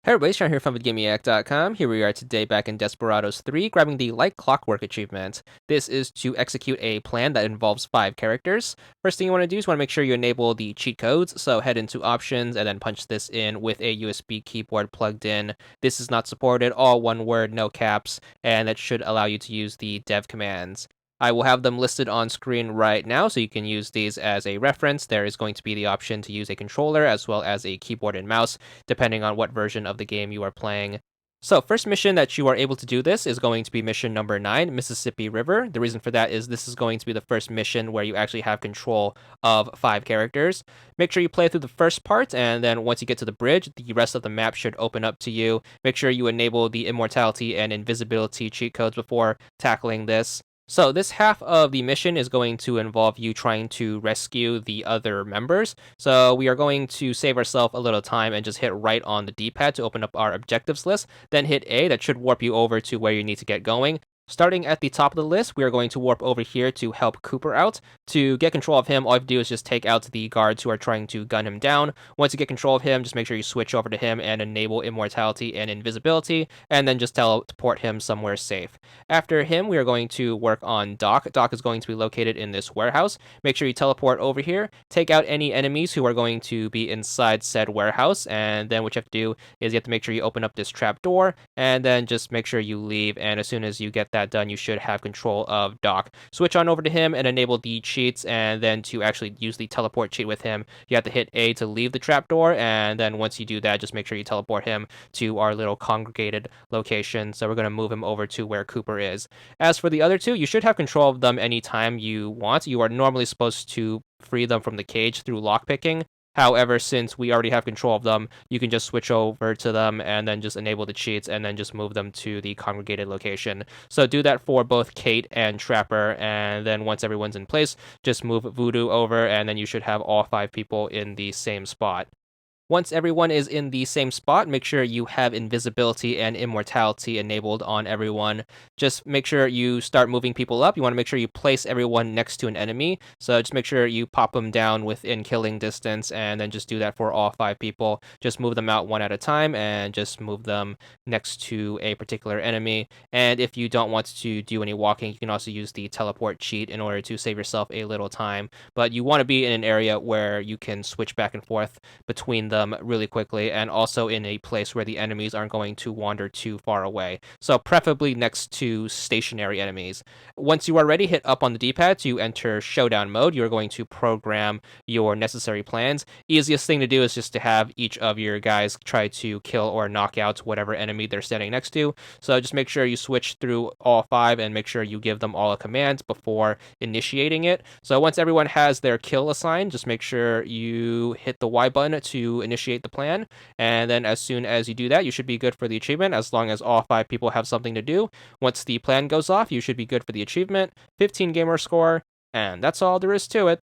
Hey everybody, Sean here from VidGamiac.com. Here we are today back in Desperados 3, grabbing the Like Clockwork achievement. This is to execute a plan that involves 5 characters. First thing you want to do is want to make sure you enable the cheat codes, so head into options and then punch this in with a USB keyboard plugged in. This is not supported, all one word, no caps, and that should allow you to use the dev commands. I will have them listed on screen right now, so you can use these as a reference. There is going to be the option to use a controller as well as a keyboard and mouse, depending on what version of the game you are playing. So, first mission that you are able to do this is going to be mission number 9, Mississippi River. The reason for that is this is going to be the first mission where you actually have control of 5 characters. Make sure you play through the first part, and then once you get to the bridge, the rest of the map should open up to you. Make sure you enable the immortality and invisibility cheat codes before tackling this. So this half of the mission is going to involve you trying to rescue the other members. So we are going to save ourselves a little time and just hit right on the D-pad to open up our objectives list. Then hit A, that should warp you over to where you need to get going. Starting at the top of the list, we are going to warp over here to help Cooper out. To get control of him, all you have to do is just take out the guards who are trying to gun him down. Once you get control of him, just make sure you switch over to him and enable immortality and invisibility, and then just teleport him somewhere safe. After him, we are going to work on Doc. Doc is going to be located in this warehouse. Make sure you teleport over here, take out any enemies who are going to be inside said warehouse, and then what you have to do is you have to make sure you open up this trap door, and then just make sure you leave, and as soon as you get that done, you should have control of Doc. Switch on over to him and enable the cheats, and then to actually use the teleport cheat with him, you have to hit A to leave the trapdoor, and then once you do that, just make sure you teleport him to our little congregated location. So we're going to move him over to where Cooper is. As for the other two, you should have control of them anytime you want. You are normally supposed to free them from the cage through lockpicking. However, since we already have control of them, you can just switch over to them and then just enable the cheats and then just move them to the congregated location. So do that for both Kate and Trapper, and then once everyone's in place, just move Voodoo over, and then you should have all 5 people in the same spot. Once everyone is in the same spot, make sure you have invisibility and immortality enabled on everyone. Just make sure you start moving people up. You want to make sure you place everyone next to an enemy. So just make sure you pop them down within killing distance, and then just do that for all 5 people. Just move them out one at a time and just move them next to a particular enemy. And if you don't want to do any walking, you can also use the teleport cheat in order to save yourself a little time. But you want to be in an area where you can switch back and forth between them really quickly, and also in a place where the enemies aren't going to wander too far away. So preferably next to stationary enemies. Once you are ready, hit up on the D-pad to enter Showdown Mode. You're going to program your necessary plans. Easiest thing to do is just to have each of your guys try to kill or knock out whatever enemy they're standing next to. So just make sure you switch through all 5 and make sure you give them all a command before initiating it. So once everyone has their kill assigned, just make sure you hit the Y button to initiate the plan, and then as soon as you do that, you should be good for the achievement as long as all 5 people have something to do. Once the plan goes off, you should be good for the achievement, 15 gamer score, and that's all there is to it.